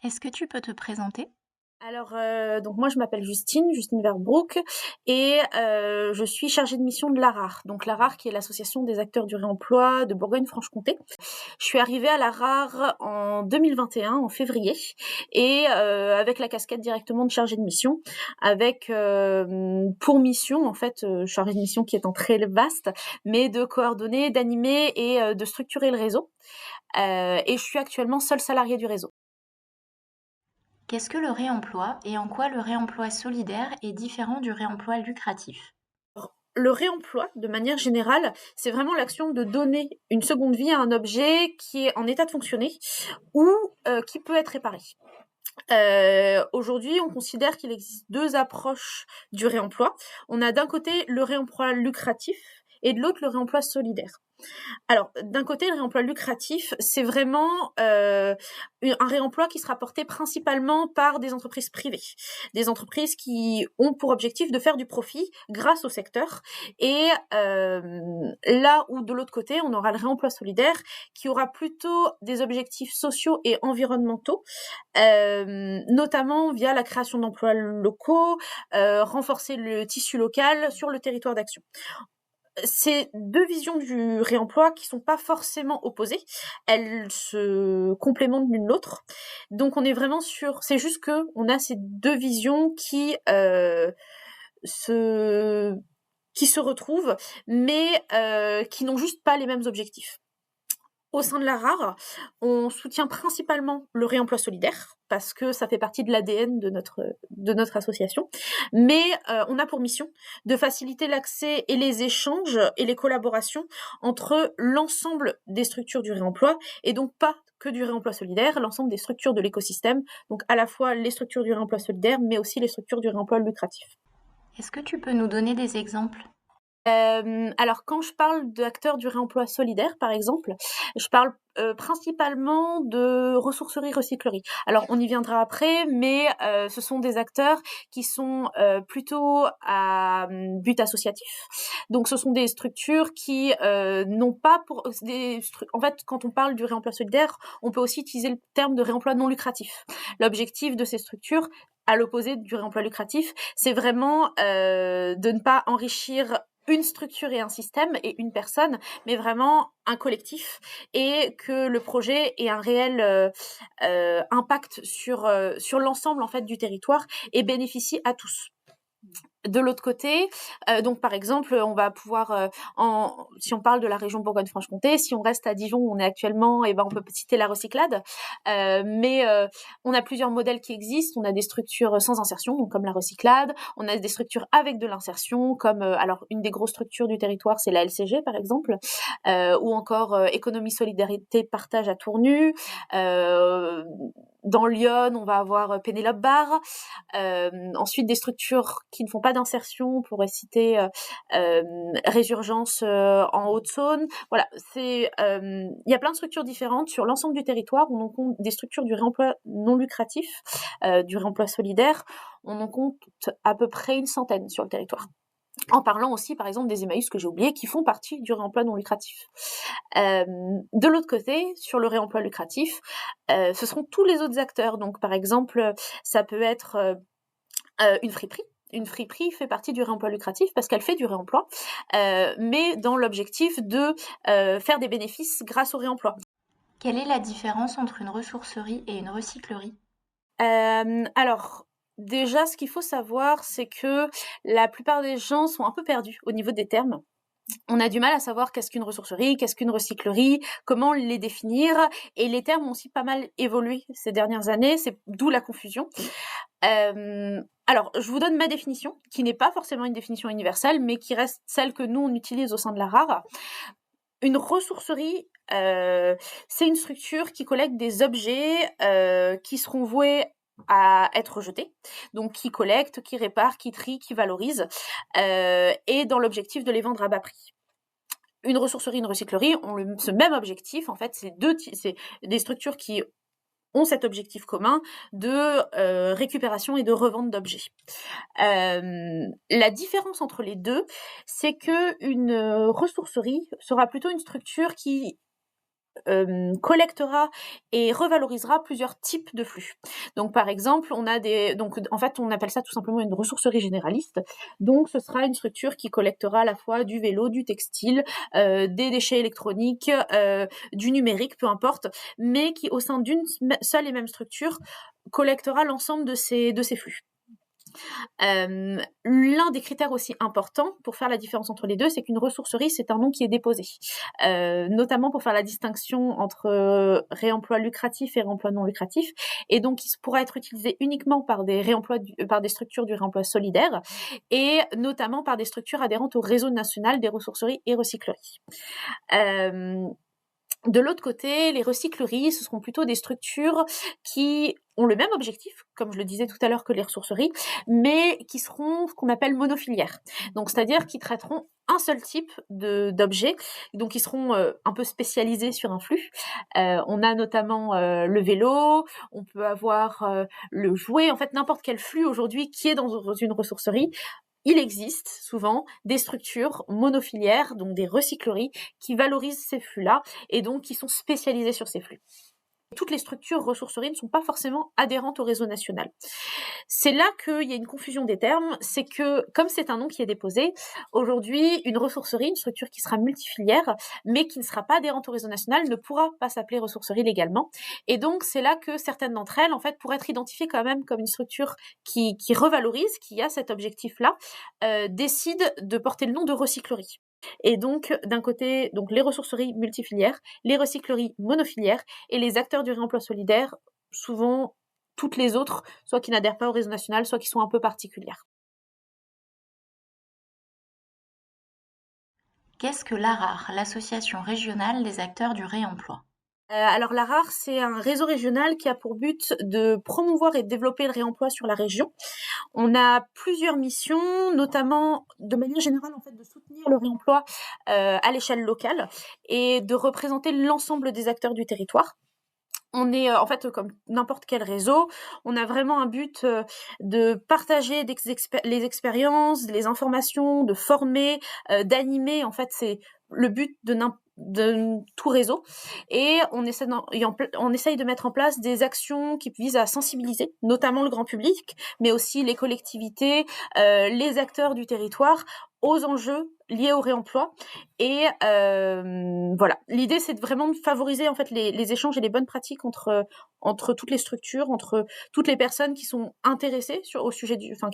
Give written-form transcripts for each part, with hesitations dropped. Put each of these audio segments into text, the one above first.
Est-ce que tu peux te présenter? Alors, donc moi je m'appelle Justine Verbroek et je suis chargée de mission de l'ARAR. Donc l'ARAR qui est l'association des acteurs du réemploi de Bourgogne-Franche-Comté. Je suis arrivée à l'ARAR en 2021, en février, et avec la casquette directement de chargée de mission, avec pour mission en fait, chargée de mission qui étant très vaste, mais de coordonner, d'animer et de structurer le réseau. Et je suis actuellement seule salariée du réseau. Qu'est-ce que le réemploi et en quoi le réemploi solidaire est différent du réemploi lucratif? Le réemploi, de manière générale, c'est vraiment l'action de donner une seconde vie à un objet qui est en état de fonctionner ou qui peut être réparé. Aujourd'hui, on considère qu'il existe deux approches du réemploi. On a d'un côté le réemploi lucratif et de l'autre le réemploi solidaire. Alors, d'un côté, le réemploi lucratif, c'est vraiment un réemploi qui sera porté principalement par des entreprises privées, des entreprises qui ont pour objectif de faire du profit grâce au secteur. Et là où de l'autre côté, on aura le réemploi solidaire qui aura plutôt des objectifs sociaux et environnementaux, notamment via la création d'emplois locaux, renforcer le tissu local sur le territoire d'action. C'est deux visions du réemploi qui sont pas forcément opposées. Elles se complémentent l'une l'autre. Donc on est vraiment sur... C'est juste que on a ces deux visions se... qui se retrouvent, mais qui n'ont juste pas les mêmes objectifs. Au sein de la RAR, on soutient principalement le réemploi solidaire parce que ça fait partie de l'ADN de notre association. Mais on a pour mission de faciliter l'accès et les échanges et les collaborations entre l'ensemble des structures du réemploi et donc pas que du réemploi solidaire, l'ensemble des structures de l'écosystème, donc à la fois les structures du réemploi solidaire mais aussi les structures du réemploi lucratif. Est-ce que tu peux nous donner des exemples? Alors quand je parle d'acteurs du réemploi solidaire, par exemple, je parle principalement de ressourcerie-recyclerie. Alors on y viendra après, mais ce sont des acteurs qui sont plutôt à but associatif. Donc ce sont des structures qui n'ont pas pour... En fait, quand on parle du réemploi solidaire, on peut aussi utiliser le terme de réemploi non lucratif. L'objectif de ces structures, à l'opposé du réemploi lucratif, c'est vraiment de ne pas enrichir une structure et un système et une personne, mais vraiment un collectif, et que le projet ait un réel impact sur l'ensemble en fait du territoire et bénéficie à tous. De l'autre côté, donc par exemple, on va pouvoir, si on parle de la région Bourgogne-Franche-Comté, si on reste à Dijon où on est actuellement, et ben on peut citer la Recyclade, mais on a plusieurs modèles qui existent. On a des structures sans insertion, donc comme la Recyclade. On a des structures avec de l'insertion, comme alors une des grosses structures du territoire, c'est la LCG par exemple, ou encore Économie Solidarité Partage à Tournu. Dans Lyon, on va avoir Pénélope Bar. Ensuite, des structures qui ne font pas d'insertion, on pourrait citer Résurgence en Haute-Saône. Voilà, il y a plein de structures différentes sur l'ensemble du territoire. On en compte des structures du réemploi non lucratif, du réemploi solidaire. On en compte à peu près une centaine sur le territoire. En parlant aussi, par exemple, des Emmaüs que j'ai oubliés, qui font partie du réemploi non lucratif. De l'autre côté, sur le réemploi lucratif, ce seront tous les autres acteurs. Donc, par exemple, ça peut être une friperie. Une friperie fait partie du réemploi lucratif parce qu'elle fait du réemploi, mais dans l'objectif de faire des bénéfices grâce au réemploi. Quelle est la différence entre une ressourcerie et une recyclerie? Alors, déjà, ce qu'il faut savoir, c'est que la plupart des gens sont un peu perdus au niveau des termes. On a du mal à savoir qu'est-ce qu'une ressourcerie, qu'est-ce qu'une recyclerie, comment les définir, et les termes ont aussi pas mal évolué ces dernières années, c'est d'où la confusion. Alors, je vous donne ma définition, qui n'est pas forcément une définition universelle, mais qui reste celle que nous, on utilise au sein de la RAR. Une ressourcerie, c'est une structure qui collecte des objets qui seront voués à être jetés, donc qui collecte, qui répare, qui trie, qui valorise, et dans l'objectif de les vendre à bas prix. Une ressourcerie, une recyclerie ont ce même objectif, en fait, c'est des structures qui ont cet objectif commun de récupération et de revente d'objets. La différence entre les deux, c'est qu'une ressourcerie sera plutôt une structure qui collectera et revalorisera plusieurs types de flux. Donc par exemple, on appelle ça tout simplement une ressourcerie généraliste. Donc ce sera une structure qui collectera à la fois du vélo, du textile, des déchets électroniques, du numérique, peu importe, mais qui au sein d'une seule et même structure collectera l'ensemble de ces flux. L'un des critères aussi importants pour faire la différence entre les deux, c'est qu'une ressourcerie, c'est un nom qui est déposé, notamment pour faire la distinction entre réemploi lucratif et réemploi non lucratif, et donc il pourra être utilisé uniquement par des structures du réemploi solidaire, et notamment par des structures adhérentes au réseau national des ressourceries et recycleries. De l'autre côté, les recycleries, ce seront plutôt des structures qui ont le même objectif, comme je le disais tout à l'heure que les ressourceries, mais qui seront ce qu'on appelle monofilières. Donc, c'est-à-dire qui traiteront un seul type d'objet, donc ils seront un peu spécialisés sur un flux. On a notamment le vélo, on peut avoir le jouet, en fait n'importe quel flux aujourd'hui qui est dans une ressourcerie. Il existe souvent des structures monofilières, donc des recycleries, qui valorisent ces flux-là et donc qui sont spécialisées sur ces flux. Toutes les structures ressourceries ne sont pas forcément adhérentes au réseau national. C'est là qu'il y a une confusion des termes, c'est que comme c'est un nom qui est déposé, aujourd'hui une ressourcerie, une structure qui sera multifilière, mais qui ne sera pas adhérente au réseau national, ne pourra pas s'appeler ressourcerie légalement. Et donc c'est là que certaines d'entre elles, en fait, pour être identifiées quand même comme une structure qui revalorise, qui a cet objectif-là, décident de porter le nom de recyclerie. Et donc, d'un côté, donc les ressourceries multifilières, les recycleries monofilières et les acteurs du réemploi solidaire, souvent toutes les autres, soit qui n'adhèrent pas au réseau national, soit qui sont un peu particulières. Qu'est-ce que l'ARAR, l'association régionale des acteurs du réemploi? Alors l'ARAR, c'est un réseau régional qui a pour but de promouvoir et de développer le réemploi sur la région. On a plusieurs missions, notamment de manière générale en fait de soutenir le réemploi à l'échelle locale et de représenter l'ensemble des acteurs du territoire. On est en fait comme n'importe quel réseau, on a vraiment un but de partager les expériences, les informations, de former, d'animer. En fait, c'est le but de tout réseau. Et on essaye de mettre en place des actions qui visent à sensibiliser, notamment le grand public, mais aussi les collectivités, les acteurs du territoire aux enjeux liés au réemploi. Et voilà, l'idée c'est vraiment de favoriser en fait les échanges et les bonnes pratiques entre toutes les structures, entre toutes les personnes qui sont intéressées qui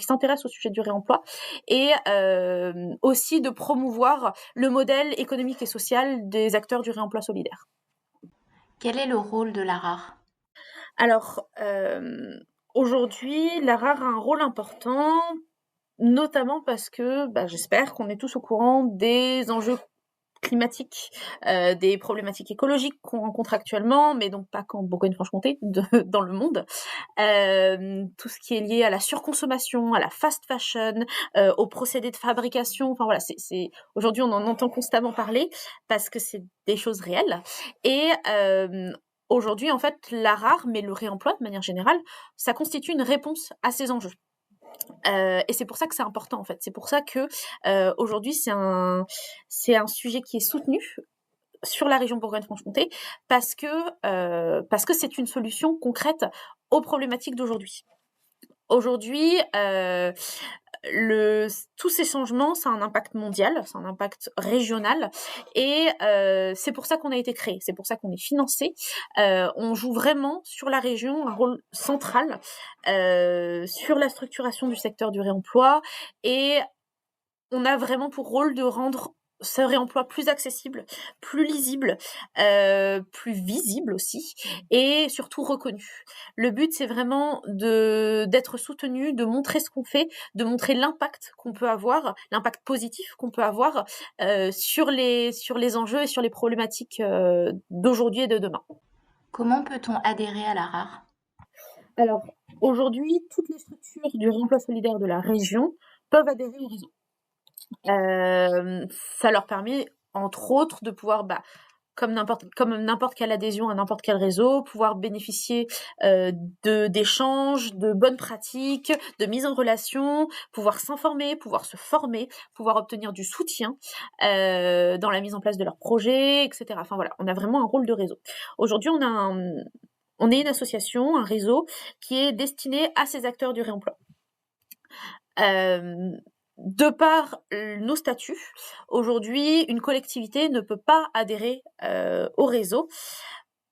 s'intéressent au sujet du réemploi, et aussi de promouvoir le modèle économique et social des acteurs du réemploi solidaire. Quel est le rôle de l'ARAR? Alors, aujourd'hui, l'ARAR a un rôle important, notamment parce que j'espère qu'on est tous au courant des enjeux climatiques, des problématiques écologiques qu'on rencontre actuellement, mais donc pas qu'en Bourgogne-Franche-Comté, dans le monde. Tout ce qui est lié à la surconsommation, à la fast fashion, aux procédés de fabrication. Enfin voilà, c'est aujourd'hui on en entend constamment parler parce que c'est des choses réelles. Et aujourd'hui en fait l'ARAR, mais le réemploi de manière générale, ça constitue une réponse à ces enjeux. Et c'est pour ça que c'est important en fait. C'est pour ça que aujourd'hui c'est un sujet qui est soutenu sur la région Bourgogne-Franche-Comté parce que c'est une solution concrète aux problématiques d'aujourd'hui. Aujourd'hui, tous ces changements, ça a un impact mondial, ça a un impact régional, et c'est pour ça qu'on a été créé, c'est pour ça qu'on est financé. On joue vraiment sur la région un rôle central sur la structuration du secteur du réemploi, et on a vraiment pour rôle de rendre ce réemploi plus accessible, plus lisible, plus visible aussi, et surtout reconnu. Le but, c'est vraiment d'être soutenu, de montrer ce qu'on fait, de montrer l'impact qu'on peut avoir, l'impact positif qu'on peut avoir sur les enjeux et sur les problématiques d'aujourd'hui et de demain. Comment peut-on adhérer à l'ARAR? Alors, aujourd'hui, toutes les structures du réemploi solidaire de la région peuvent adhérer au réseau. Ça leur permet, entre autres, de pouvoir comme n'importe quelle adhésion à n'importe quel réseau, pouvoir bénéficier d'échanges, de bonnes pratiques, de mise en relation, pouvoir s'informer, pouvoir se former, pouvoir obtenir du soutien dans la mise en place de leurs projets, etc. Enfin voilà, on a vraiment un rôle de réseau. Aujourd'hui, on est une association, un réseau qui est destiné à ces acteurs du réemploi. De par nos statuts, aujourd'hui, une collectivité ne peut pas adhérer au réseau.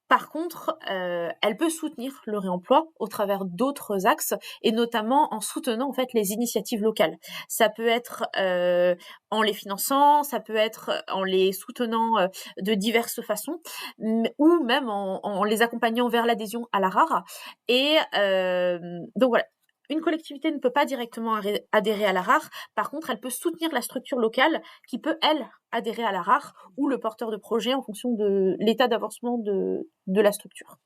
Par contre, elle peut soutenir le réemploi au travers d'autres axes et notamment en soutenant en fait les initiatives locales. Ça peut être en les finançant, ça peut être en les soutenant de diverses façons, ou même en les accompagnant vers l'adhésion à la RAR. Et donc voilà. Une collectivité ne peut pas directement adhérer à la RAR, par contre, elle peut soutenir la structure locale qui peut, elle, adhérer à la RAR ou le porteur de projet en fonction de l'état d'avancement de la structure.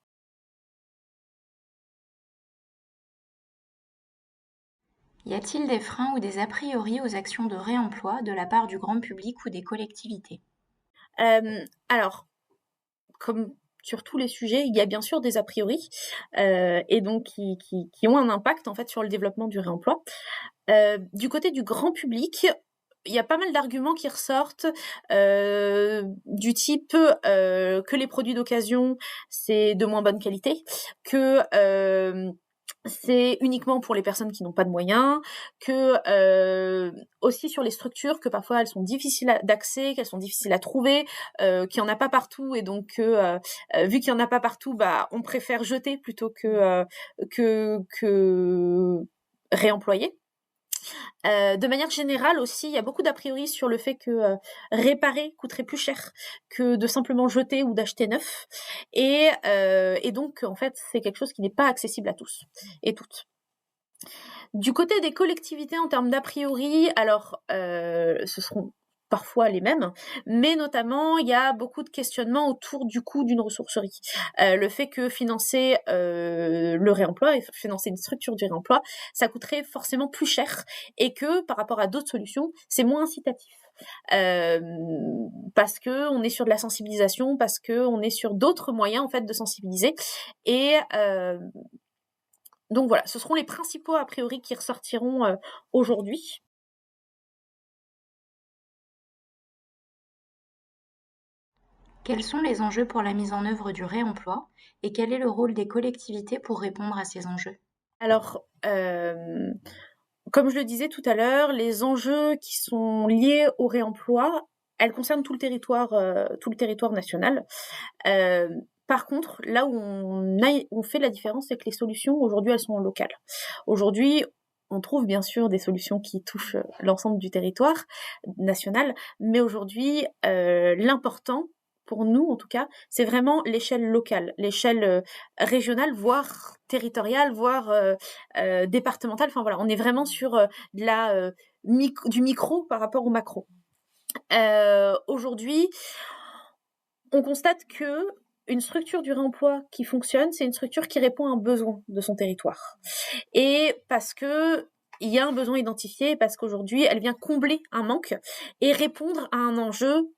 Y a-t-il des freins ou des a priori aux actions de réemploi de la part du grand public ou des collectivités? Alors, comme sur tous les sujets, il y a bien sûr des a priori, et donc qui ont un impact en fait sur le développement du réemploi. Du côté du grand public, il y a pas mal d'arguments qui ressortent du type que les produits d'occasion, c'est de moins bonne qualité, que c'est uniquement pour les personnes qui n'ont pas de moyens, que aussi sur les structures, que parfois elles sont difficiles d'accès, qu'elles sont difficiles à trouver, qu'il n'y en a pas partout, et donc vu qu'il n'y en a pas partout, bah, on préfère jeter plutôt que réemployer. De manière générale aussi, il y a beaucoup d'a priori sur le fait que réparer coûterait plus cher que de simplement jeter ou d'acheter neuf. Et donc, en fait, c'est quelque chose qui n'est pas accessible à tous et toutes. Du côté des collectivités, en termes d'a priori, alors ce seront parfois les mêmes, mais notamment il y a beaucoup de questionnements autour du coût d'une ressourcerie. Le fait que financer le réemploi et financer une structure du réemploi, ça coûterait forcément plus cher et que par rapport à d'autres solutions, c'est moins incitatif. Parce que on est sur de la sensibilisation, parce que on est sur d'autres moyens en fait de sensibiliser et donc voilà, ce seront les principaux a priori qui ressortiront aujourd'hui. Quels sont les enjeux pour la mise en œuvre du réemploi et quel est le rôle des collectivités pour répondre à ces enjeux? Alors, comme je le disais tout à l'heure, les enjeux qui sont liés au réemploi, elles concernent tout le territoire national. Par contre, là où on fait la différence, c'est que les solutions, aujourd'hui, elles sont en local. Aujourd'hui, on trouve bien sûr des solutions qui touchent l'ensemble du territoire national, mais aujourd'hui, l'important, pour nous en tout cas, c'est vraiment l'échelle locale, l'échelle régionale, voire territoriale, voire départementale. Enfin voilà, on est vraiment sur du micro par rapport au macro. Aujourd'hui, on constate que une structure du réemploi qui fonctionne, c'est une structure qui répond à un besoin de son territoire. Et parce que il y a un besoin identifié, parce qu'aujourd'hui, elle vient combler un manque et répondre à un enjeu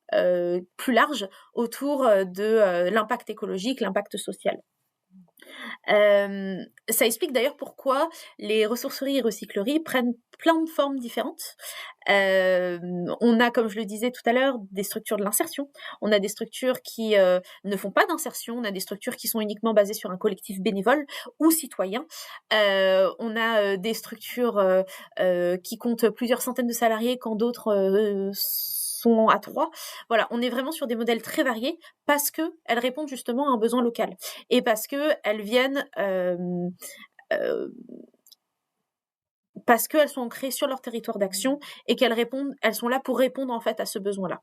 plus large autour de l'impact écologique, l'impact social. Ça explique d'ailleurs pourquoi les ressourceries et recycleries prennent plein de formes différentes. On a, comme je le disais tout à l'heure, des structures de l'insertion. On a des structures qui ne font pas d'insertion. On a des structures qui sont uniquement basées sur un collectif bénévole ou citoyen. On a des structures qui comptent plusieurs centaines de salariés quand d'autres sont à 3. Voilà, on est vraiment sur des modèles très variés parce qu'elles répondent justement à un besoin local et parce qu'elles viennent parce qu'elles sont ancrées sur leur territoire d'action et elles sont là pour répondre en fait à ce besoin-là.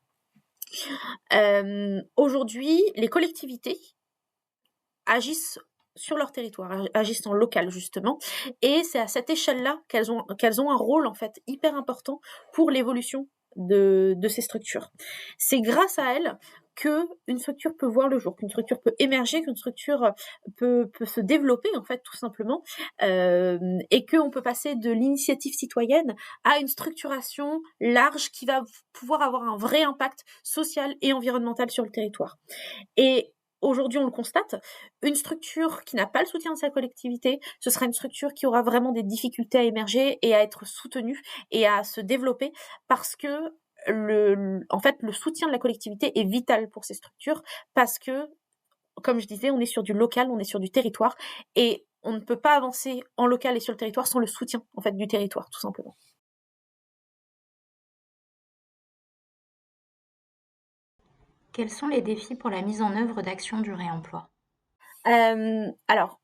Aujourd'hui, les collectivités agissent sur leur territoire, agissent en local justement, et c'est à cette échelle-là qu'elles ont un rôle en fait hyper important pour l'évolution de ces structures. C'est grâce à elles qu'une structure peut voir le jour, qu'une structure peut émerger, qu'une structure peut se développer, en fait, tout simplement, et qu'on peut passer de l'initiative citoyenne à une structuration large qui va pouvoir avoir un vrai impact social et environnemental sur le territoire. Et aujourd'hui, on le constate, une structure qui n'a pas le soutien de sa collectivité, ce sera une structure qui aura vraiment des difficultés à émerger et à être soutenue et à se développer parce que en fait, le soutien de la collectivité est vital pour ces structures parce que, comme je disais, on est sur du local, on est sur du territoire et on ne peut pas avancer en local et sur le territoire sans le soutien, en fait, du territoire, tout simplement. Quels sont les défis pour la mise en œuvre d'actions du réemploi? Alors,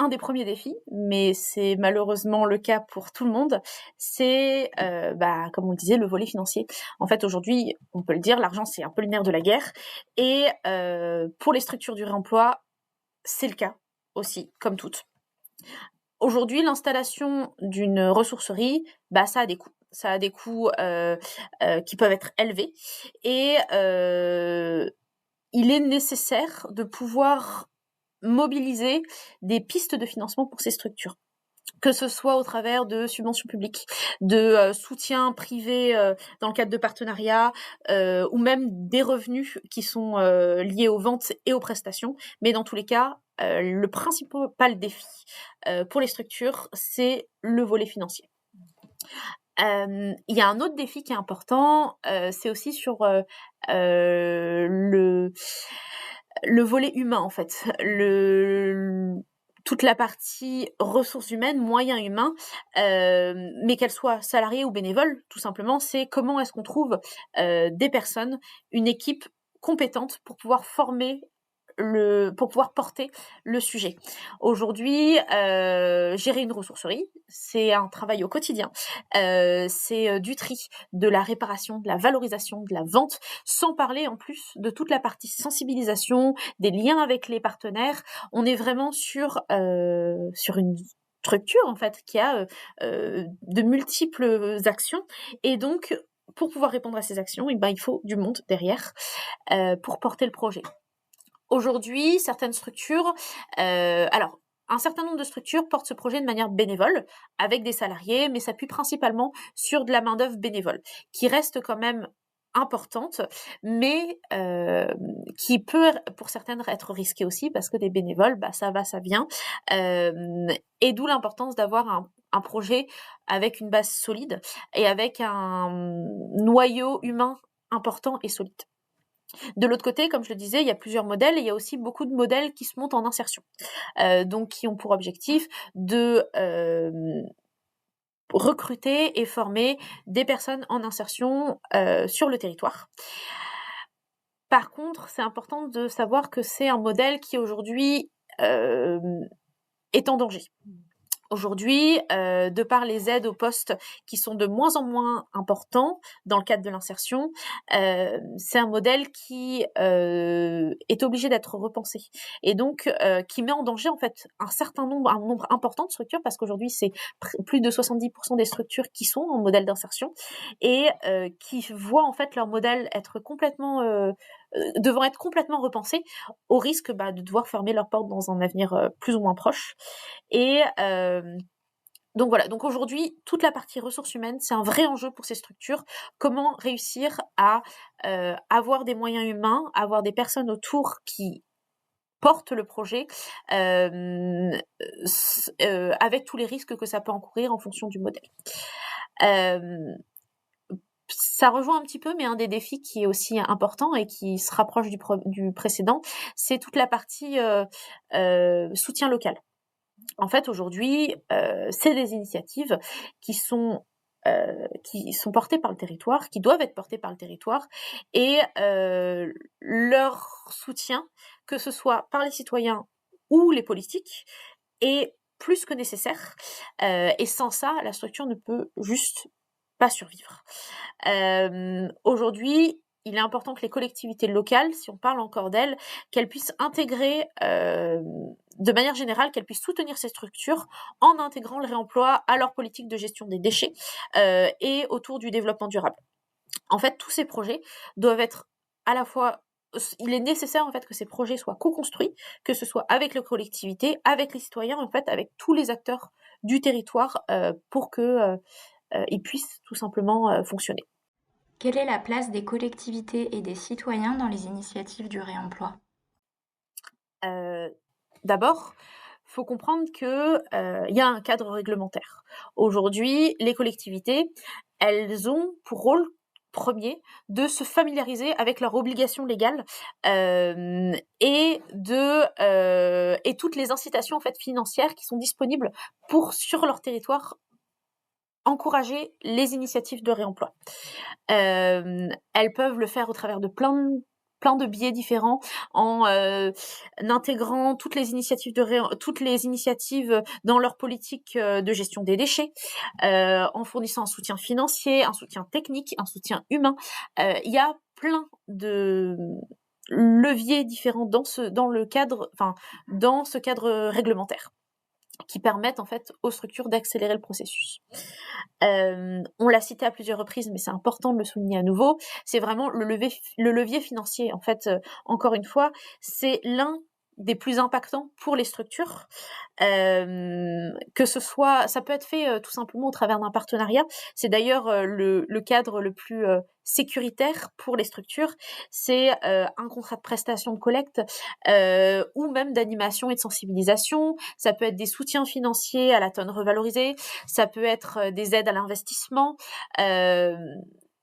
un des premiers défis, mais c'est malheureusement le cas pour tout le monde, c'est, comme on le disait, le volet financier. En fait, aujourd'hui, on peut le dire, l'argent, c'est un peu le nerf de la guerre et pour les structures du réemploi, c'est le cas aussi, comme toutes. Aujourd'hui, l'installation d'une ressourcerie, ça a des coûts. Ça a des coûts qui peuvent être élevés et il est nécessaire de pouvoir mobiliser des pistes de financement pour ces structures, que ce soit au travers de subventions publiques, de soutien privé dans le cadre de partenariats, ou même des revenus qui sont liés aux ventes et aux prestations. Mais dans tous les cas, le principal défi pour les structures, c'est le volet financier. Il y a un autre défi qui est important, c'est aussi sur le volet humain, en fait. Toute la partie ressources humaines, moyens humains, mais qu'elles soient salariées ou bénévoles, tout simplement, c'est comment est-ce qu'on trouve des personnes, une équipe compétente pour pouvoir former pour pouvoir porter le sujet. Aujourd'hui, gérer une ressourcerie, c'est un travail au quotidien. C'est du tri, de la réparation, de la valorisation, de la vente, sans parler en plus de toute la partie sensibilisation, des liens avec les partenaires. On est vraiment sur une structure en fait qui a de multiples actions et donc pour pouvoir répondre à ces actions, il faut du monde derrière pour porter le projet. Aujourd'hui, certaines structures, alors un certain nombre de structures portent ce projet de manière bénévole, avec des salariés, mais s'appuient principalement sur de la main-d'œuvre bénévole, qui reste quand même importante, mais qui peut, pour certaines, être risquée aussi, parce que des bénévoles, ça va, ça vient. Et d'où l'importance d'avoir un projet avec une base solide et avec un noyau humain important et solide. De l'autre côté, comme je le disais, il y a plusieurs modèles et il y a aussi beaucoup de modèles qui se montent en insertion, donc qui ont pour objectif de recruter et former des personnes en insertion sur le territoire. Par contre, c'est important de savoir que c'est un modèle qui aujourd'hui est en danger. Aujourd'hui, de par les aides au poste qui sont de moins en moins importants dans le cadre de l'insertion, c'est un modèle qui est obligé d'être repensé et donc qui met en danger en fait un nombre important de structures parce qu'aujourd'hui c'est plus de 70% des structures qui sont en modèle d'insertion et qui voient en fait leur modèle être complètement devant être complètement repensé au risque de devoir fermer leurs portes dans un avenir plus ou moins proche. Et donc voilà, donc aujourd'hui, toute la partie ressources humaines, c'est un vrai enjeu pour ces structures. Comment réussir à avoir des moyens humains, avoir des personnes autour qui portent le projet avec tous les risques que ça peut encourir en fonction du modèle. Ça rejoint un petit peu, mais un des défis qui est aussi important et qui se rapproche du précédent, c'est toute la partie soutien local. En fait, aujourd'hui, c'est des initiatives qui sont portées par le territoire, qui doivent être portées par le territoire, et leur soutien, que ce soit par les citoyens ou les politiques, est plus que nécessaire. Et sans ça, la structure ne peut juste pas survivre. Aujourd'hui, il est important que les collectivités locales, si on parle encore d'elles, qu'elles puissent intégrer, de manière générale, qu'elles puissent soutenir ces structures en intégrant le réemploi à leur politique de gestion des déchets et autour du développement durable. En fait, tous ces projets doivent être à la fois il est nécessaire en fait que ces projets soient co-construits, que ce soit avec les collectivités, avec les citoyens, en fait, avec tous les acteurs du territoire, pour que ils puissent tout simplement fonctionner. Quelle est la place des collectivités et des citoyens dans les initiatives du réemploi? Euh, D'abord, faut comprendre que il y a un cadre réglementaire. Aujourd'hui, les collectivités, elles ont pour rôle premier de se familiariser avec leurs obligations légales et toutes les incitations en fait financières qui sont disponibles pour sur leur territoire encourager les initiatives de réemploi. Elles peuvent le faire au travers de plein de biais différents en intégrant toutes les initiatives dans leur politique de gestion des déchets, en fournissant un soutien financier, un soutien technique, un soutien humain. Il y a plein de leviers différents dans ce cadre réglementaire qui permettent en fait aux structures d'accélérer le processus. On l'a cité à plusieurs reprises, mais c'est important de le souligner à nouveau, c'est vraiment le levier financier. En fait, encore une fois, c'est l'un des plus impactants pour les structures. Que ce soit, ça peut être fait tout simplement au travers d'un partenariat. C'est d'ailleurs le cadre le plus sécuritaire pour les structures. C'est un contrat de prestation de collecte ou même d'animation et de sensibilisation. Ça peut être des soutiens financiers à la tonne revalorisée. Ça peut être des aides à l'investissement.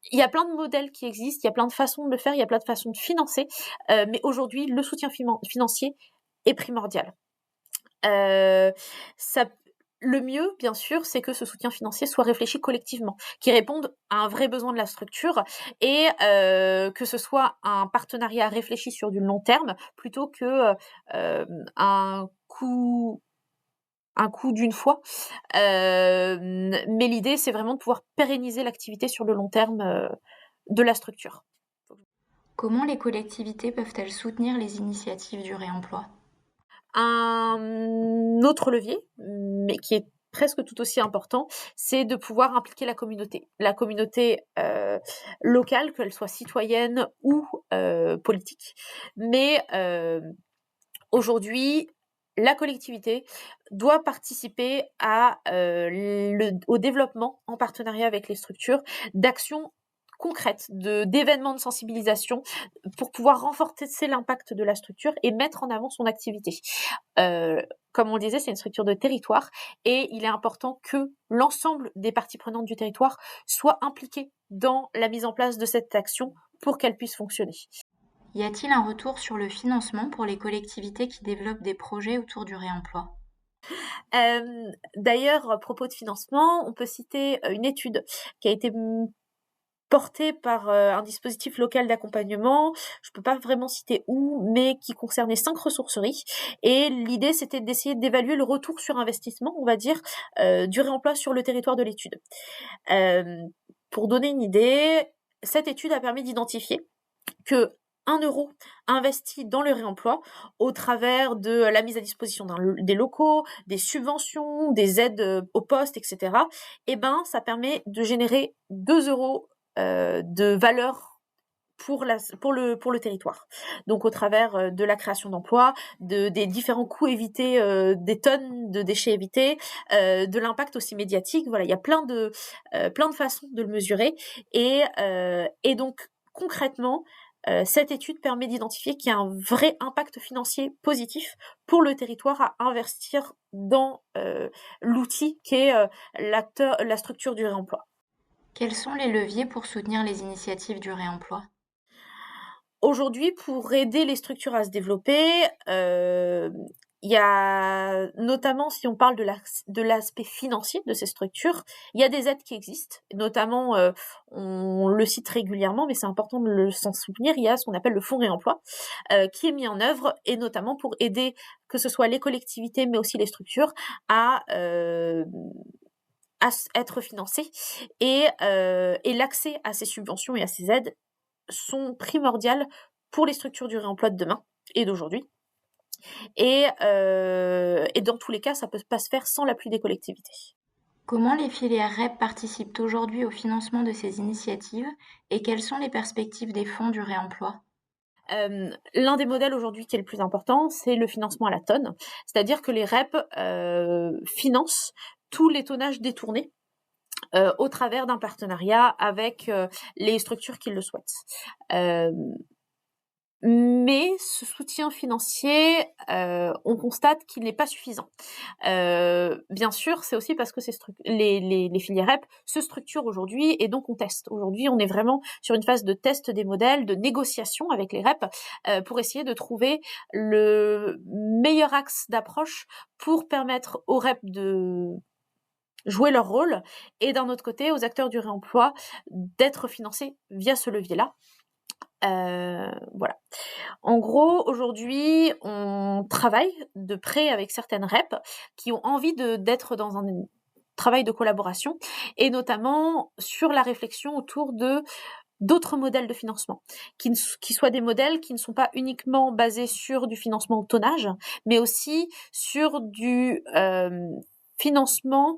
Il y a plein de modèles qui existent, il y a plein de façons de le faire, il y a plein de façons de financer, mais aujourd'hui, le soutien financier est primordial. Ça, le mieux, bien sûr, c'est que ce soutien financier soit réfléchi collectivement, qu'il réponde à un vrai besoin de la structure et que ce soit un partenariat réfléchi sur du long terme plutôt que un coût d'une fois. Mais l'idée, c'est vraiment de pouvoir pérenniser l'activité sur le long terme de la structure. Comment les collectivités peuvent-elles soutenir les initiatives du réemploi? Un autre levier, mais qui est presque tout aussi important, c'est de pouvoir impliquer la communauté. La communauté locale, qu'elle soit citoyenne ou politique. Mais aujourd'hui, la collectivité doit participer au développement, en partenariat avec les structures, d'actions concrètes, d'événements de sensibilisation pour pouvoir renforcer l'impact de la structure et mettre en avant son activité. Comme on le disait, c'est une structure de territoire et il est important que l'ensemble des parties prenantes du territoire soient impliquées dans la mise en place de cette action pour qu'elle puisse fonctionner. Y a-t-il un retour sur le financement pour les collectivités qui développent des projets autour du réemploi? D'ailleurs, à propos de financement, on peut citer une étude qui a été portée par un dispositif local d'accompagnement, je peux pas vraiment citer où, mais qui concernait 5 ressourceries. Et l'idée, c'était d'essayer d'évaluer le retour sur investissement, on va dire, du réemploi sur le territoire de l'étude. Pour donner une idée, cette étude a permis d'identifier que 1 euro investi dans le réemploi au travers de la mise à disposition des locaux, des subventions, des aides au poste, etc., eh ben, ça permet de générer 2 euros de valeur pour le territoire. Donc au travers de la création d'emplois, des différents coûts évités, des tonnes de déchets évités, de l'impact aussi médiatique. Voilà, il y a plein de façons de le mesurer. Et donc concrètement, cette étude permet d'identifier qu'il y a un vrai impact financier positif pour le territoire à investir dans l'outil qui est la structure du réemploi. Quels sont les leviers pour soutenir les initiatives du réemploi? Aujourd'hui, pour aider les structures à se développer, il y a notamment si on parle de l'aspect financier de ces structures, il y a des aides qui existent, notamment, on le cite régulièrement, mais c'est important de s'en souvenir, il y a ce qu'on appelle le fonds réemploi, qui est mis en œuvre et notamment pour aider, que ce soit les collectivités, mais aussi les structures à être financées et l'accès à ces subventions et à ces aides sont primordiales pour les structures du réemploi de demain et d'aujourd'hui. Et dans tous les cas, ça peut pas se faire sans l'appui des collectivités. Comment les filières REP participent aujourd'hui au financement de ces initiatives et quelles sont les perspectives des fonds du réemploi? L'un des modèles aujourd'hui qui est le plus important, c'est le financement à la tonne. C'est-à-dire que les REP financent tous les tonnages détournés au travers d'un partenariat avec les structures qui le souhaitent. Mais ce soutien financier, on constate qu'il n'est pas suffisant. Bien sûr, c'est aussi parce que les filières REP se structurent aujourd'hui et donc on teste. Aujourd'hui, on est vraiment sur une phase de test des modèles, de négociation avec les REP pour essayer de trouver le meilleur axe d'approche pour permettre aux REP de jouer leur rôle et d'un autre côté aux acteurs du réemploi d'être financés via ce levier-là. Voilà. En gros, aujourd'hui, on travaille de près avec certaines REP qui ont envie d'être dans un travail de collaboration et notamment sur la réflexion autour d'autres modèles de financement, qui soient des modèles qui ne sont pas uniquement basés sur du financement au tonnage, mais aussi sur du financement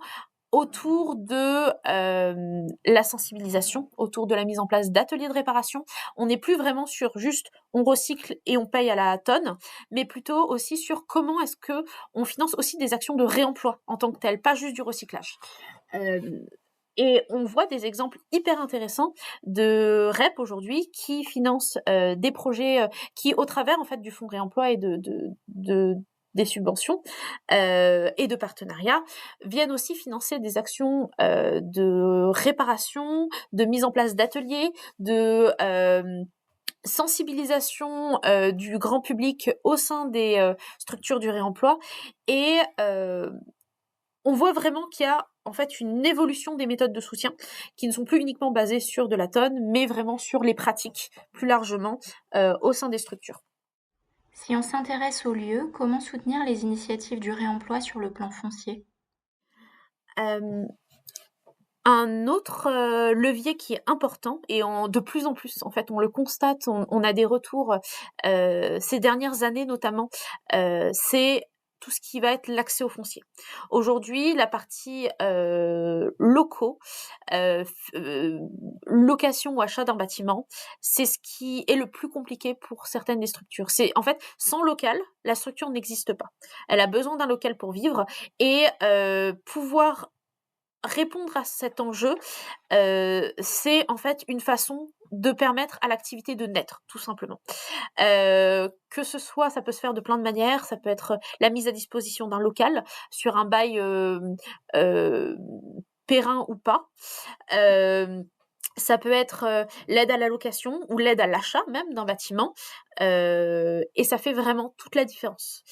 autour de la sensibilisation, autour de la mise en place d'ateliers de réparation. On n'est plus vraiment sur juste on recycle et on paye à la tonne, mais plutôt aussi sur comment est-ce que on finance aussi des actions de réemploi en tant que telles, pas juste du recyclage. Et on voit des exemples hyper intéressants de REP aujourd'hui qui financent des projets qui, au travers en fait du fonds réemploi et des subventions et de partenariats, viennent aussi financer des actions de réparation, de mise en place d'ateliers, de sensibilisation du grand public au sein des structures du réemploi. Et on voit vraiment qu'il y a en fait une évolution des méthodes de soutien qui ne sont plus uniquement basées sur de la tonne, mais vraiment sur les pratiques plus largement au sein des structures. Si on s'intéresse aux lieux, comment soutenir les initiatives du réemploi sur le plan foncier? Un autre levier qui est important et de plus en plus, en fait, on le constate, on a des retours ces dernières années notamment, c'est tout ce qui va être l'accès au foncier. Aujourd'hui, la partie locaux, location ou achat d'un bâtiment, c'est ce qui est le plus compliqué pour certaines des structures. C'est en fait, sans local, la structure n'existe pas. Elle a besoin d'un local pour vivre et pouvoir répondre à cet enjeu, c'est en fait une façon de permettre à l'activité de naître, tout simplement. Que ce soit, ça peut se faire de plein de manières, ça peut être la mise à disposition d'un local sur un bail périn ou pas. Ça peut être l'aide à la location ou l'aide à l'achat même d'un bâtiment, et ça fait vraiment toute la différence.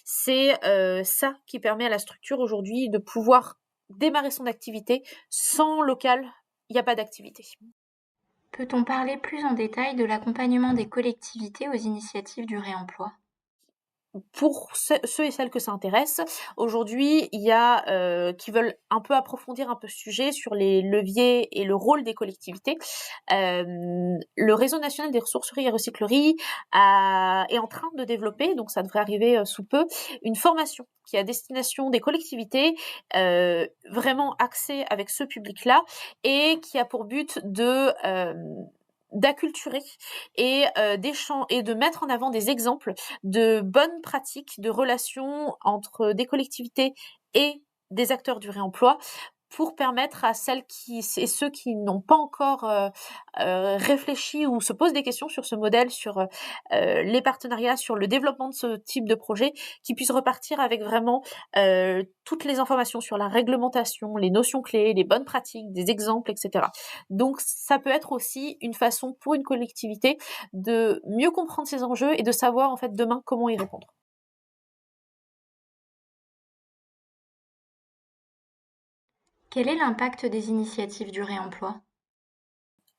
C'est ça qui permet à la structure aujourd'hui de pouvoir démarrer son activité. Sans local, il n'y a pas d'activité. Peut-on parler plus en détail de l'accompagnement des collectivités aux initiatives du réemploi? Pour ceux et celles que ça intéresse, aujourd'hui, il y a qui veulent un peu approfondir un peu ce sujet sur les leviers et le rôle des collectivités. Le réseau national des ressourceries et recycleries est en train de développer, donc ça devrait arriver sous peu, une formation qui est à destination des collectivités, vraiment axée avec ce public-là, et qui a pour but d'acculturer et de mettre en avant des exemples de bonnes pratiques de relations entre des collectivités et des acteurs du réemploi pour permettre à celles et ceux qui n'ont pas encore réfléchi ou se posent des questions sur ce modèle, sur les partenariats, sur le développement de ce type de projet, qui puissent repartir avec vraiment toutes les informations sur la réglementation, les notions clés, les bonnes pratiques, des exemples, etc. Donc ça peut être aussi une façon pour une collectivité de mieux comprendre ces enjeux et de savoir en fait demain comment y répondre. Quel est l'impact des initiatives du réemploi?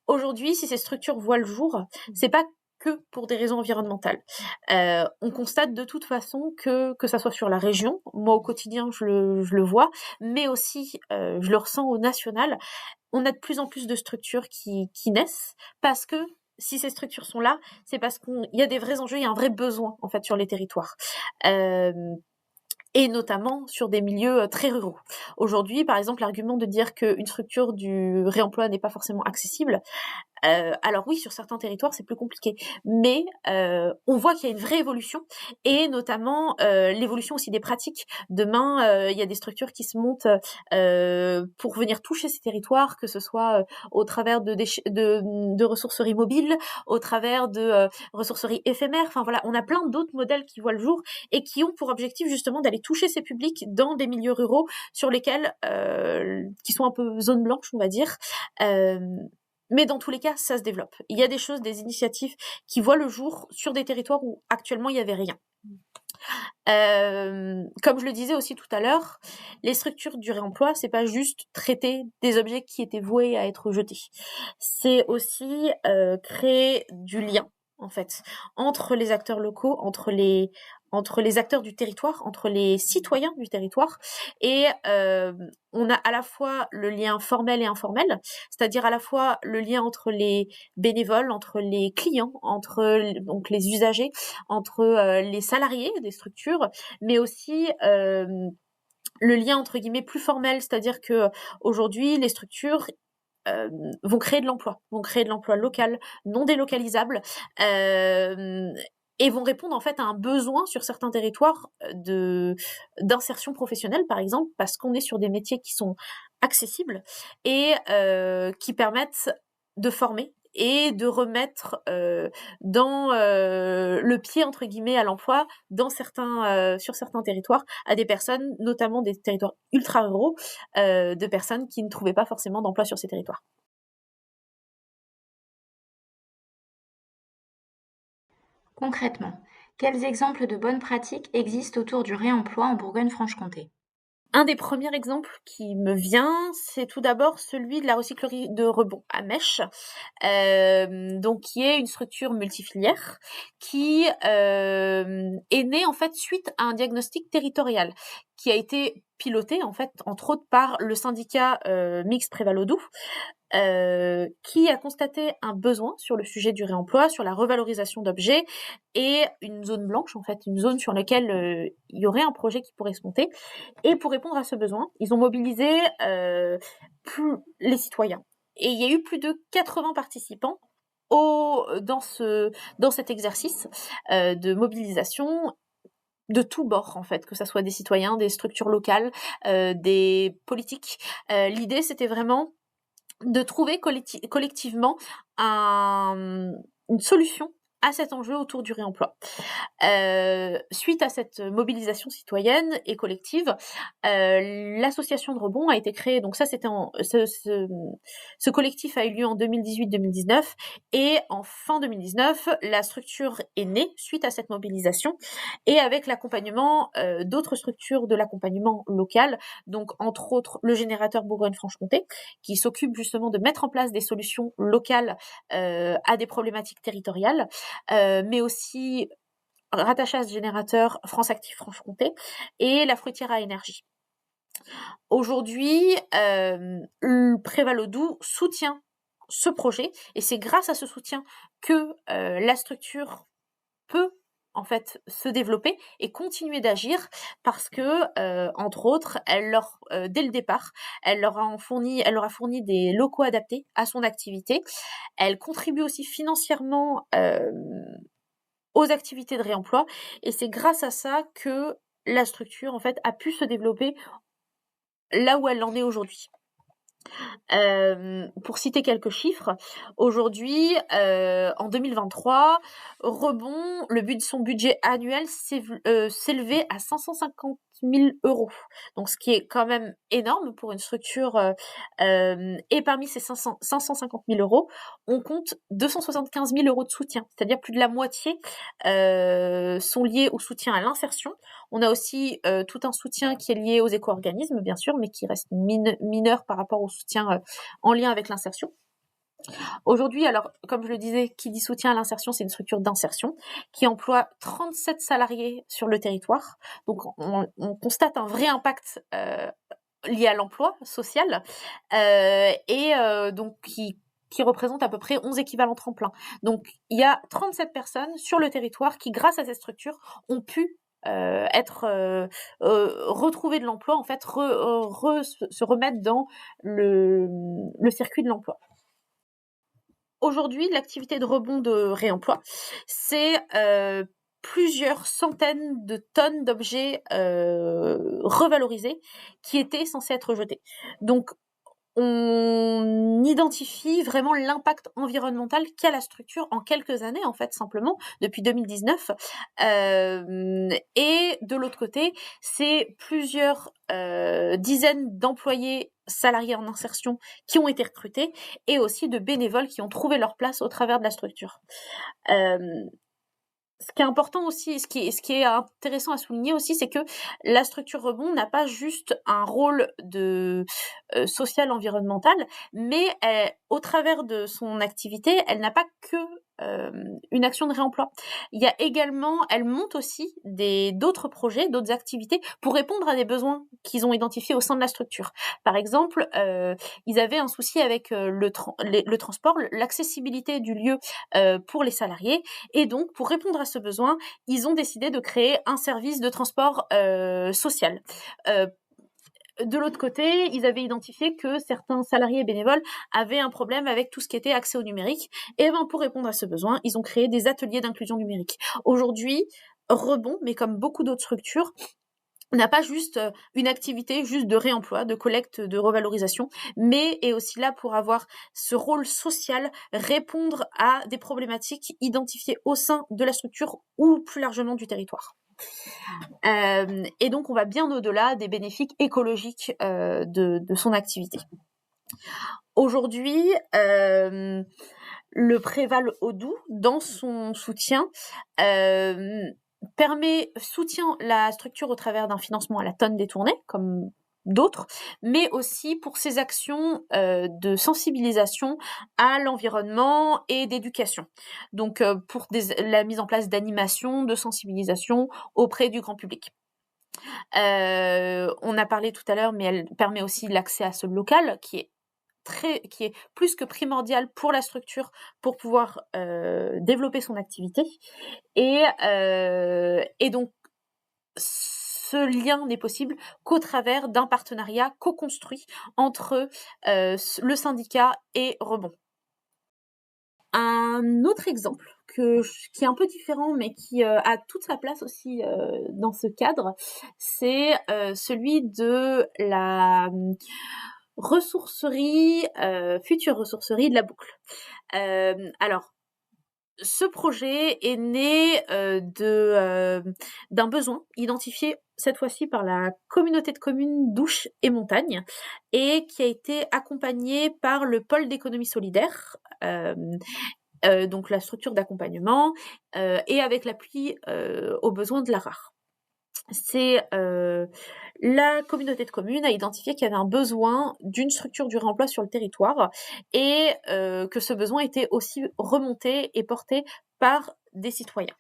Aujourd'hui, si ces structures voient le jour, c'est pas que pour des raisons environnementales. On constate de toute façon que ça soit sur la région, moi au quotidien je le vois, mais aussi je le ressens au national, on a de plus en plus de structures qui naissent parce que si ces structures sont là, c'est parce qu'il y a des vrais enjeux, il y a un vrai besoin en fait sur les territoires. Et notamment sur des milieux très ruraux. Aujourd'hui, par exemple, l'argument de dire qu'une structure du réemploi n'est pas forcément accessible, Alors oui, sur certains territoires, c'est plus compliqué, mais on voit qu'il y a une vraie évolution et notamment l'évolution aussi des pratiques. Demain, il y a des structures qui se montent pour venir toucher ces territoires, que ce soit au travers de ressourceries mobiles, au travers de ressourceries éphémères. Enfin voilà, on a plein d'autres modèles qui voient le jour et qui ont pour objectif justement d'aller toucher ces publics dans des milieux ruraux sur lesquels qui sont un peu zone blanche, on va dire. Mais dans tous les cas, ça se développe. Il y a des choses, des initiatives qui voient le jour sur des territoires où actuellement il n'y avait rien. Comme je le disais aussi tout à l'heure, les structures du réemploi, c'est pas juste traiter des objets qui étaient voués à être jetés. C'est aussi créer du lien, en fait, entre les acteurs locaux, entre les acteurs du territoire, entre les citoyens du territoire. Et on a à la fois le lien formel et informel, c'est-à-dire à la fois le lien entre les bénévoles, entre les clients, entre donc les usagers, entre les salariés des structures, mais aussi le lien entre guillemets plus formel, c'est-à-dire que aujourd'hui les structures vont créer de l'emploi local, non délocalisable, et vont répondre en fait à un besoin sur certains territoires d'insertion professionnelle, par exemple, parce qu'on est sur des métiers qui sont accessibles et qui permettent de former et de remettre dans le pied entre guillemets à l'emploi sur certains territoires à des personnes, notamment des territoires ultra ruraux, de personnes qui ne trouvaient pas forcément d'emploi sur ces territoires. Concrètement, quels exemples de bonnes pratiques existent autour du réemploi en Bourgogne-Franche-Comté? Un des premiers exemples qui me vient, c'est tout d'abord celui de la recyclerie de Rebond à Mèche, donc qui est une structure multifilière qui est née en fait suite à un diagnostic territorial qui a été piloté en fait entre autres par le syndicat mixte Prévalodou, qui a constaté un besoin sur le sujet du réemploi, sur la revalorisation d'objets et une zone blanche, en fait, une zone sur laquelle il y aurait un projet qui pourrait se monter. Et pour répondre à ce besoin, ils ont mobilisé les citoyens. Et il y a eu plus de 80 participants dans cet exercice de mobilisation de tous bords, en fait, que ce soit des citoyens, des structures locales, des politiques. L'idée, c'était vraiment de trouver collectivement une solution à cet enjeu autour du réemploi. Suite à cette mobilisation citoyenne et collective, l'association de Rebond a été créée. Donc ça, ce collectif a eu lieu en 2018-2019 et en fin 2019, la structure est née suite à cette mobilisation et avec l'accompagnement d'autres structures de l'accompagnement local, donc entre autres le générateur Bourgogne-Franche-Comté, qui s'occupe justement de mettre en place des solutions locales à des problématiques territoriales, mais aussi rattaché à ce générateur France Active Franche-Comté et la fruitière à énergie. Aujourd'hui, Prévalodou soutient ce projet et c'est grâce à ce soutien que la structure peut en fait se développer et continuer d'agir parce que entre autres dès le départ elle leur a fourni des locaux adaptés à son activité. Elle contribue aussi financièrement aux activités de réemploi et c'est grâce à ça que la structure en fait a pu se développer là où elle en est aujourd'hui. Pour citer quelques chiffres, aujourd'hui, en 2023, Rebond, son budget annuel s'élevait à 550 000 €. Donc ce qui est quand même énorme pour une structure. Et parmi ces 550 000 €, on compte 275 000 € de soutien, c'est-à-dire plus de la moitié sont liés au soutien à l'insertion. On a aussi tout un soutien qui est lié aux éco-organismes, bien sûr, mais qui reste mineur par rapport au soutien en lien avec l'insertion. Aujourd'hui, alors, comme je le disais, qui dit soutien à l'insertion, c'est une structure d'insertion qui emploie 37 salariés sur le territoire. Donc, on constate un vrai impact lié à l'emploi social donc qui représente à peu près 11 équivalents tremplin. Donc, il y a 37 personnes sur le territoire qui, grâce à cette structure, ont pu retrouver de l'emploi, en fait, se remettre dans le circuit de l'emploi. aujourd'hui, l'activité de rebond de réemploi, c'est plusieurs centaines de tonnes d'objets revalorisés qui étaient censés être jetés. Donc, on identifie vraiment l'impact environnemental qu'a la structure en quelques années, en fait, simplement, depuis 2019. Et de l'autre côté, c'est plusieurs dizaines d'employés salariés en insertion qui ont été recrutés et aussi de bénévoles qui ont trouvé leur place au travers de la structure. Ce qui est important aussi, ce qui est intéressant à souligner aussi, c'est que la structure rebond n'a pas juste un rôle de social environnemental, mais au travers de son activité, elle n'a pas que une action de réemploi. Il y a également, elle monte aussi d'autres projets, d'autres activités pour répondre à des besoins qu'ils ont identifiés au sein de la structure. Par exemple, ils avaient un souci avec le transport, l'accessibilité du lieu pour les salariés, et donc pour répondre à ce besoin, ils ont décidé de créer un service de transport social. De l'autre côté, ils avaient identifié que certains salariés bénévoles avaient un problème avec tout ce qui était accès au numérique. Et ben, pour répondre à ce besoin, ils ont créé des ateliers d'inclusion numérique. Aujourd'hui, Rebond, mais comme beaucoup d'autres structures, n'a pas juste une activité juste de réemploi, de collecte, de revalorisation, mais est aussi là pour avoir ce rôle social, répondre à des problématiques identifiées au sein de la structure ou plus largement du territoire. Et donc, on va bien au-delà des bénéfices écologiques de son activité. Aujourd'hui, le Préval Audoux, dans son soutien, soutient la structure au travers d'un financement à la tonne détournée, comme d'autres, mais aussi pour ses actions de sensibilisation à l'environnement et d'éducation. Donc pour la mise en place d'animations, de sensibilisation auprès du grand public. On a parlé tout à l'heure, mais elle permet aussi l'accès à ce local qui est plus que primordial pour la structure pour pouvoir développer son activité. Et donc, ce lien n'est possible qu'au travers d'un partenariat co-construit entre le syndicat et Rebond. Un autre exemple qui est un peu différent, mais qui a toute sa place aussi dans ce cadre, c'est celui de la ressourcerie, future ressourcerie de la Boucle. Alors, ce projet est né d'un besoin identifié cette fois-ci par la communauté de communes d'Ouche et Montagne et qui a été accompagné par le pôle d'économie solidaire, donc la structure d'accompagnement, et avec l'appui aux besoins de l'ARAR. C'est la communauté de communes a identifié qu'il y avait un besoin d'une structure du réemploi sur le territoire et que ce besoin était aussi remonté et porté par des citoyens.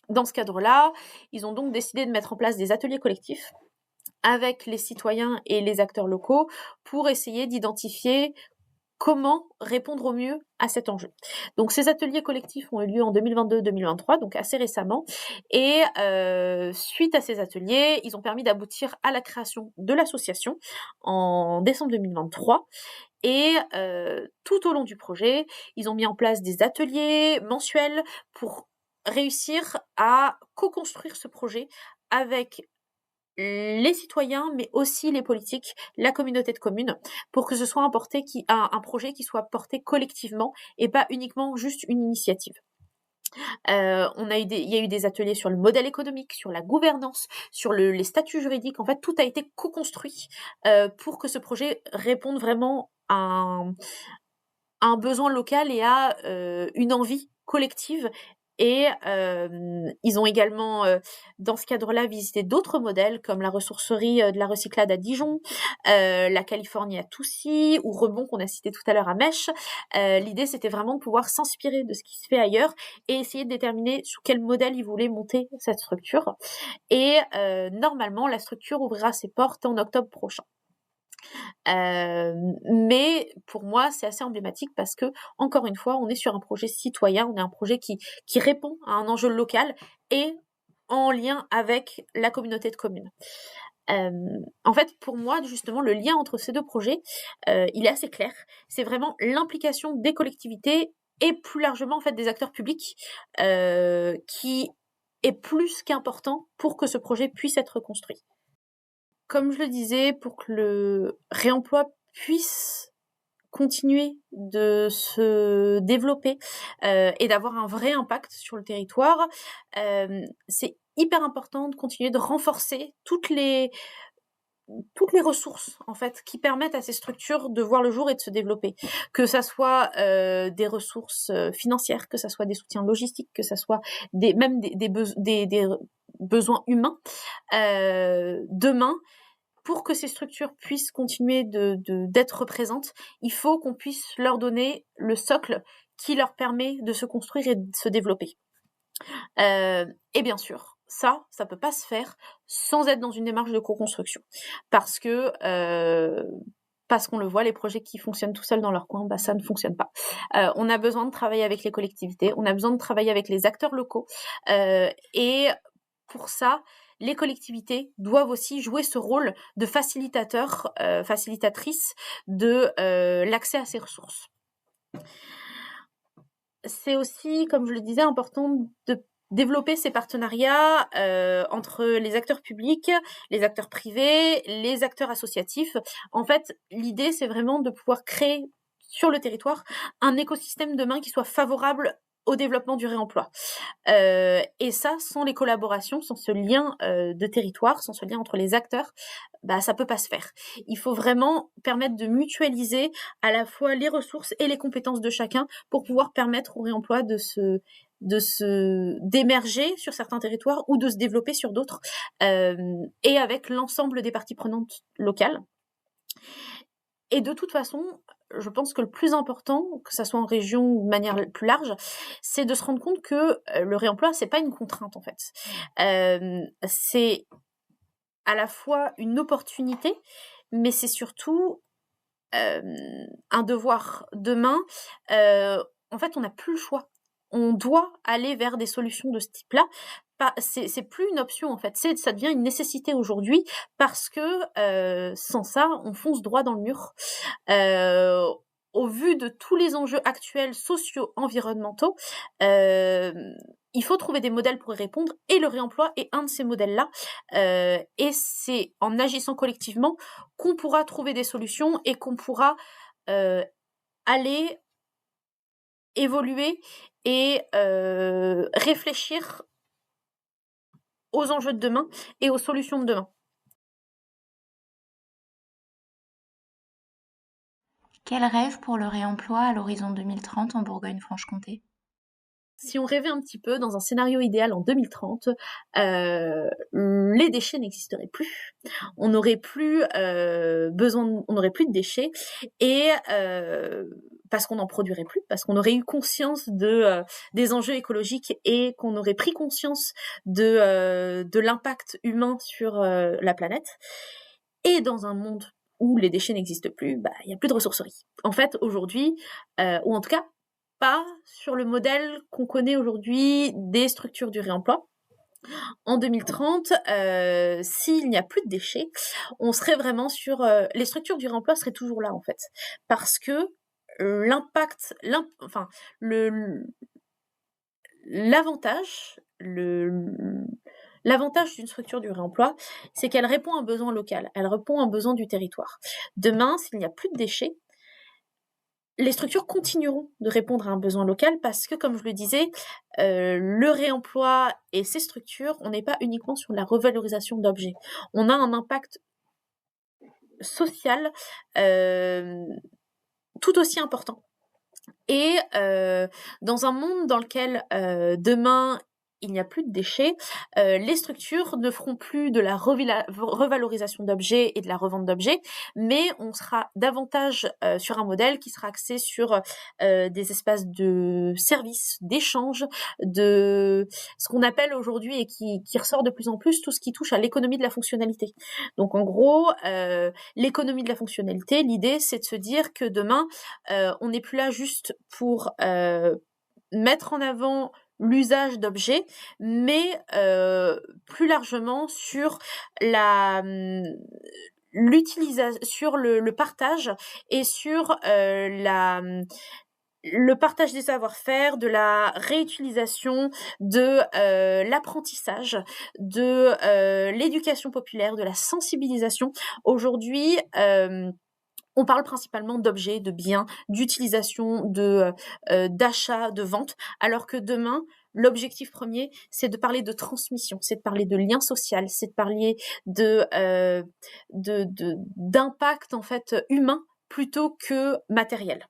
Dans ce cadre-là, ils ont donc décidé de mettre en place des ateliers collectifs avec les citoyens et les acteurs locaux pour essayer d'identifier comment répondre au mieux à cet enjeu. Donc ces ateliers collectifs ont eu lieu en 2022-2023, donc assez récemment, et suite à ces ateliers, ils ont permis d'aboutir à la création de l'association en décembre 2023. Et tout au long du projet, ils ont mis en place des ateliers mensuels pour réussir à co-construire ce projet avec les citoyens, mais aussi les politiques, la communauté de communes, pour que ce soit un projet qui soit porté collectivement et pas uniquement juste une initiative. Il y a eu des ateliers sur le modèle économique, sur la gouvernance, sur les statuts juridiques. En fait, tout a été co-construit pour que ce projet réponde vraiment à un besoin local et à une envie collective. Et ils ont également, dans ce cadre-là, visité d'autres modèles comme la ressourcerie de la Recyclade à Dijon, la Californie à Toussy ou Rebond qu'on a cité tout à l'heure à Mèche. L'idée, c'était vraiment de pouvoir s'inspirer de ce qui se fait ailleurs et essayer de déterminer sous quel modèle ils voulaient monter cette structure. Et normalement, la structure ouvrira ses portes en octobre prochain. Mais pour moi, c'est assez emblématique parce que, encore une fois, on est sur un projet citoyen, on est un projet qui répond à un enjeu local et en lien avec la communauté de communes. En fait, pour moi, justement, le lien entre ces deux projets, il est assez clair. C'est vraiment l'implication des collectivités et plus largement en fait des acteurs publics qui est plus qu'important pour que ce projet puisse être construit. Comme je le disais, pour que le réemploi puisse continuer de se développer et d'avoir un vrai impact sur le territoire, c'est hyper important de continuer de renforcer toutes les ressources en fait qui permettent à ces structures de voir le jour et de se développer, que ça soit des ressources financières, que ça soit des soutiens logistiques, que ça soit même des besoins humains. Demain, pour que ces structures puissent continuer d'être présentes, il faut qu'on puisse leur donner le socle qui leur permet de se construire et de se développer. Et bien sûr, ça peut pas se faire sans être dans une démarche de co-construction. Parce qu'on le voit, les projets qui fonctionnent tout seuls dans leur coin, ça ne fonctionne pas. On a besoin de travailler avec les collectivités, on a besoin de travailler avec les acteurs locaux. Et pour ça, les collectivités doivent aussi jouer ce rôle de facilitateur, facilitatrice de l'accès à ces ressources. C'est aussi, comme je le disais, important de développer ces partenariats entre les acteurs publics, les acteurs privés, les acteurs associatifs. En fait, l'idée, c'est vraiment de pouvoir créer sur le territoire un écosystème demain qui soit favorable au développement du réemploi. Et ça, sans les collaborations, sans ce lien de territoire, sans ce lien entre les acteurs, ça peut pas se faire. Il faut vraiment permettre de mutualiser à la fois les ressources et les compétences de chacun pour pouvoir permettre au réemploi d'émerger sur certains territoires ou de se développer sur d'autres, et avec l'ensemble des parties prenantes locales. Et de toute façon, je pense que le plus important, que ça soit en région ou de manière plus large, c'est de se rendre compte que le réemploi, c'est pas une contrainte en fait. C'est à la fois une opportunité, mais c'est surtout un devoir. Demain, en fait, on n'a plus le choix. On doit aller vers des solutions de ce type-là. C'est plus une option en fait, ça devient une nécessité aujourd'hui parce que sans ça, on fonce droit dans le mur. Au vu de tous les enjeux actuels socio-environnementaux, il faut trouver des modèles pour y répondre et le réemploi est un de ces modèles-là. Et c'est en agissant collectivement qu'on pourra trouver des solutions et qu'on pourra aller évoluer et réfléchir aux enjeux de demain et aux solutions de demain. Quel rêve pour le réemploi à l'horizon 2030 en Bourgogne-Franche-Comté? Si on rêvait un petit peu dans un scénario idéal en 2030, les déchets n'existeraient plus. On n'aurait plus on n'aurait plus de déchets et parce qu'on n'en produirait plus, parce qu'on aurait eu conscience des enjeux écologiques et qu'on aurait pris conscience de l'impact humain sur la planète. Et dans un monde où les déchets n'existent plus, il n'y a plus de ressourcerie. En fait, aujourd'hui, ou en tout cas, pas sur le modèle qu'on connaît aujourd'hui des structures du réemploi. En 2030, s'il n'y a plus de déchets, on serait vraiment sur... les structures du réemploi seraient toujours là, en fait. Parce que l'avantage d'une structure du réemploi, c'est qu'elle répond à un besoin local, elle répond à un besoin du territoire. Demain, s'il n'y a plus de déchets, les structures continueront de répondre à un besoin local parce que, comme je le disais, le réemploi et ces structures, on n'est pas uniquement sur la revalorisation d'objets. On a un impact social tout aussi important. Et dans un monde dans lequel demain il n'y a plus de déchets, les structures ne feront plus de la revalorisation d'objets et de la revente d'objets, mais on sera davantage sur un modèle qui sera axé sur des espaces de services, d'échange, de ce qu'on appelle aujourd'hui et qui ressort de plus en plus, tout ce qui touche à l'économie de la fonctionnalité. Donc en gros, l'économie de la fonctionnalité, l'idée c'est de se dire que demain, on n'est plus là juste pour mettre en avant l'usage d'objets, mais plus largement sur l'utilisation, sur le partage et sur le partage des savoir-faire, de la réutilisation, de l'apprentissage, de l'éducation populaire, de la sensibilisation. Aujourd'hui, on parle principalement d'objets, de biens, d'utilisation, d'achat, de vente, alors que demain, l'objectif premier, c'est de parler de transmission, c'est de parler de lien social, c'est de parler d'impact en fait humain plutôt que matériel.